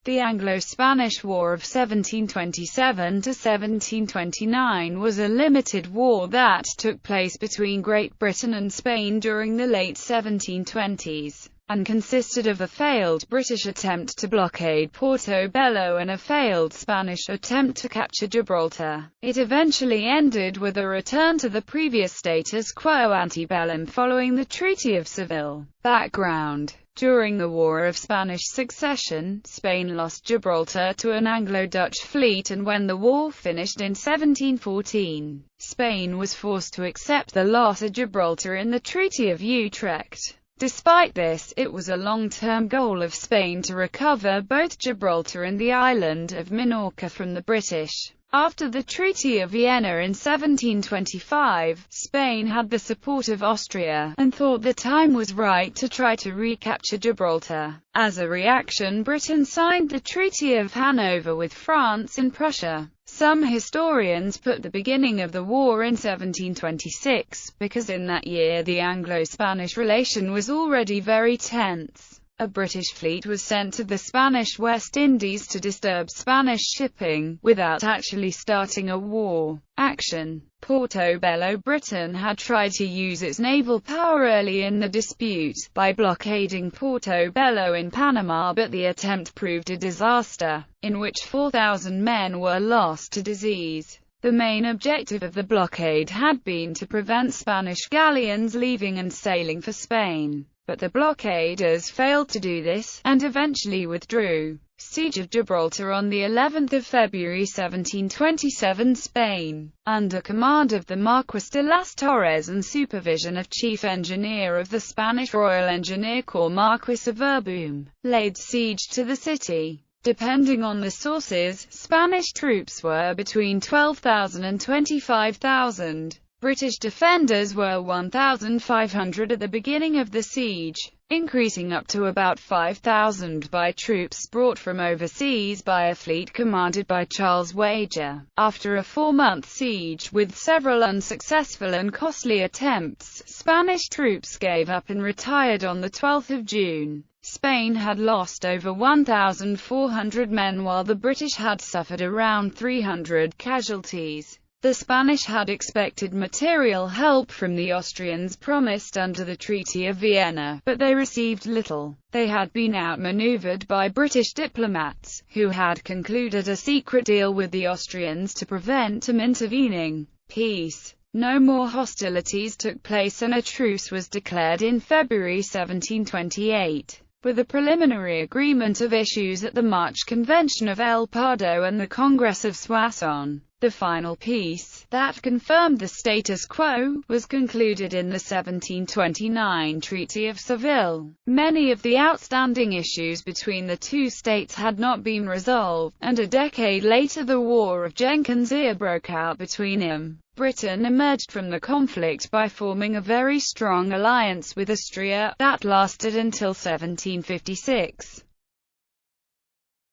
The Anglo-Spanish War of 1727 to 1729 was a limited war that took place between Great Britain and Spain during the late 1720s, and consisted of a failed British attempt to blockade Portobello and a failed Spanish attempt to capture Gibraltar. It eventually ended with a return to the previous status quo antebellum following the Treaty of Seville. Background: during the War of Spanish Succession, Spain lost Gibraltar to an Anglo-Dutch fleet, and when the war finished in 1714, Spain was forced to accept the loss of Gibraltar in the Treaty of Utrecht. Despite this, it was a long-term goal of Spain to recover both Gibraltar and the island of Minorca from the British. After the Treaty of Vienna in 1725, Spain had the support of Austria, and thought the time was right to try to recapture Gibraltar. As a reaction, Britain signed the Treaty of Hanover with France and Prussia. Some historians put the beginning of the war in 1726, because in that year the Anglo-Spanish relation was already very tense. A British fleet was sent to the Spanish West Indies to disturb Spanish shipping, without actually starting a war. Action: Portobello. Britain had tried to use its naval power early in the dispute, by blockading Portobello in Panama, but the attempt proved a disaster, in which 4,000 men were lost to disease. The main objective of the blockade had been to prevent Spanish galleons leaving and sailing for Spain, but the blockaders failed to do this, and eventually withdrew. Siege of Gibraltar on the 11th of February 1727. Spain, under command of the Marquis de las Torres and supervision of Chief Engineer of the Spanish Royal Engineer Corps Marquis of Urboom, laid siege to the city. Depending on the sources, Spanish troops were between 12,000 and 25,000. British defenders were 1,500 at the beginning of the siege, increasing up to about 5,000 by troops brought from overseas by a fleet commanded by Charles Wager. After a 4-month siege, with several unsuccessful and costly attempts, Spanish troops gave up and retired on the 12th of June. Spain had lost over 1,400 men while the British had suffered around 300 casualties. The Spanish had expected material help from the Austrians promised under the Treaty of Vienna, but they received little. They had been outmaneuvered by British diplomats, who had concluded a secret deal with the Austrians to prevent them intervening. Peace. No more hostilities took place and a truce was declared in February 1728. With a preliminary agreement of issues at the March Convention of El Pardo and the Congress of Soissons. The final peace, that confirmed the status quo, was concluded in the 1729 Treaty of Seville. Many of the outstanding issues between the two states had not been resolved, and a decade later the War of Jenkins' Ear broke out between them. Britain emerged from the conflict by forming a very strong alliance with Austria, that lasted until 1756.